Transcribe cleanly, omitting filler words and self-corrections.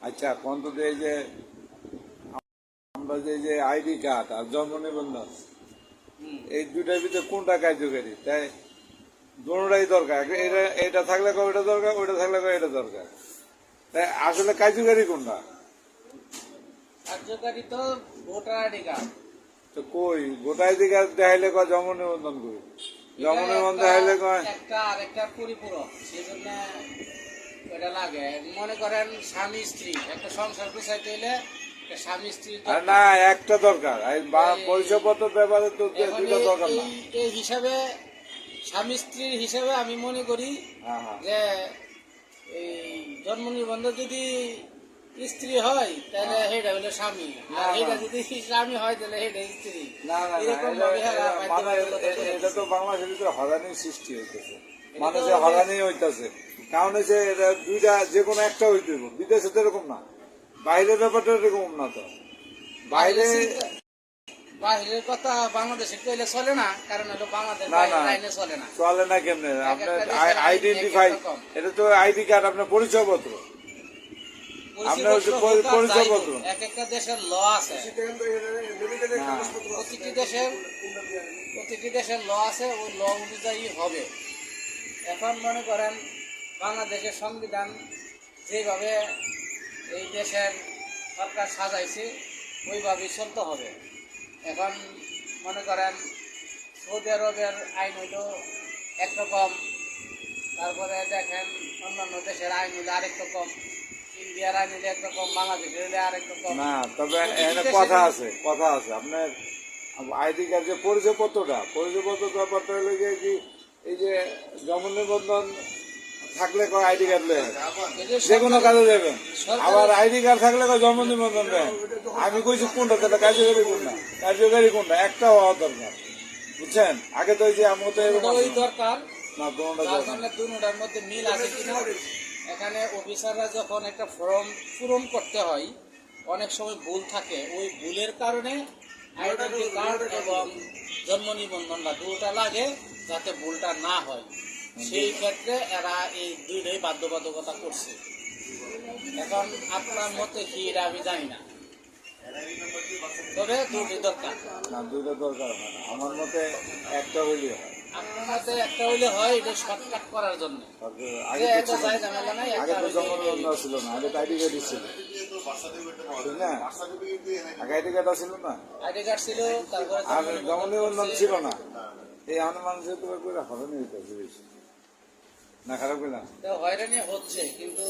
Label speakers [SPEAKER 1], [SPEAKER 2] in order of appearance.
[SPEAKER 1] আচ্ছা কোন তো এই যে আমরা যে আইডি কার্ড আর জন্ম নিবন্ধন এই দুইটার ভিতরে কোনটা কার্যকারী? তাই দুটোটাই দরকার। এটা থাকলে ওইটা দরকার, ওইটা থাকলে এটা দরকার। তাই আসলে কার্যকারী কোনটা?
[SPEAKER 2] কার্যকারী তো ভোটার আইডি কার্ড।
[SPEAKER 1] তো কই ভোটার আইডি কার্ড দেখাইলে কয় জন্ম নিবন্ধন করি, জন্ম নিবন্ধন দেখাইলে কয়
[SPEAKER 2] একটা আরেকটা পরিপূরক, সেই জন্য ওটা লাগে। মনে করেন স্বামী স্ত্রী একটা সংসার গুছাইতে হলে স্বামী স্ত্রী
[SPEAKER 1] না, একটা দরকার। পরিচয়পত্র ব্যাপারে তো দুটো দরকার না।
[SPEAKER 2] এই হিসাবে স্বামী স্ত্রীর হিসাবে আমি মনে করি যে এই জন্ম নিবন্ধন যদি স্ত্রী হয় তাহলে সেটা হলো স্বামী, আর এটা যদি স্বামী হয় তাহলে সেটা স্ত্রী।
[SPEAKER 1] না না এটা তো বাংলাদেশের ভিতরে হয়রানির সৃষ্টি হইতেছে, মানুষের হয়রানি হইতেছে। কারণ হচ্ছে এটা দুইটা যে কোনো একটা হইতে, বিদেশে তো এরকম না, বাইরের ব্যাপারটা এরকম না। তো
[SPEAKER 2] বাইরের কথা বাংলাদেশে কইলে চলে না, কারণ হলো বাংলাদেশ আইনে চলে না।
[SPEAKER 1] চলে না কেমনে? আপনার আইডেন্টিফাই, এটা তো আইডি কার্ড, আপনার পরিচয়পত্র, আপনার হচ্ছে পরিচয়পত্র।
[SPEAKER 2] এক একটা দেশের ল আছে, প্রতিটি দেশের ল আছে, ওই ল অনুযায়ী হবে। এখন মনে করেন বাংলাদেশের সংবিধান যেভাবে এই দেশের সরকার সাজাইছে ওইভাবেই চলতে হবে। এখন মনে করেন সৌদি আরবের আইন হইল একরকম, তারপরে দেখেন অন্যান্য দেশের আইন হইলে আরেক রকম, ইন্ডিয়ার আইন হইলে একরকম, বাংলাদেশের হইলে আরেক রকম।
[SPEAKER 1] না, তবে এখানে কথা আছে আপনার আইডি কার্ড যে পরিচয়পত্রটা ব্যাপারটা হলো কি, এই যে জন্ম নিবন্ধন থাকলে কয় আইডি কার্ড লেন, যে কোনো কাজে দেবেন। আবার আইডি কার্ড থাকলে কয় জন্ম নিবন্ধন দেন। আমি কইছি কোনটা, তাহলে কার্যকারী কোনটা? একটা হওয়া দরকার, বুঝছেন? আগে তো ওই যে আমি তো
[SPEAKER 2] দরকার
[SPEAKER 1] না,
[SPEAKER 2] দুটার মধ্যে মিল আছে কিনা। এখানে অফিসাররা যখন একটা ফর্ম পূরণ করতে হয় অনেক সময় ভুল থাকে, ওই ভুলের কারণে আইডেন্টি কার্ড এবং জন্ম নিবন্ধনটা দুটা লাগে, যাতে ভুলটা না হয়। সেই ক্ষেত্রে এরা এই দুইটাই বাধ্যবাধকতা করছে। এখন আপনার মতে কি এটা আমি জানি না, তবে দুটি দরকার
[SPEAKER 1] না, দুইটা দরকার হয় না আমার মতে, একটা হইলে হয়।
[SPEAKER 2] আপনার মতে একটা হইলে হয়, এটা শর্টকাট করার জন্য।
[SPEAKER 1] আগে তো জন্ম নিবন্ধন ছিল না, আগে আইডি কার্ড ছিল, ঠিক না? আগে আইডি কার্ড ছিল না,
[SPEAKER 2] আইডি কার্ড ছিল, তারপরে
[SPEAKER 1] জন্ম নিবন্ধন ছিল না। এই আমার মানুষের তো হয়রানি হইতেছে বেশি না, খারাপ করলাম
[SPEAKER 2] হয়রানি হচ্ছে, কিন্তু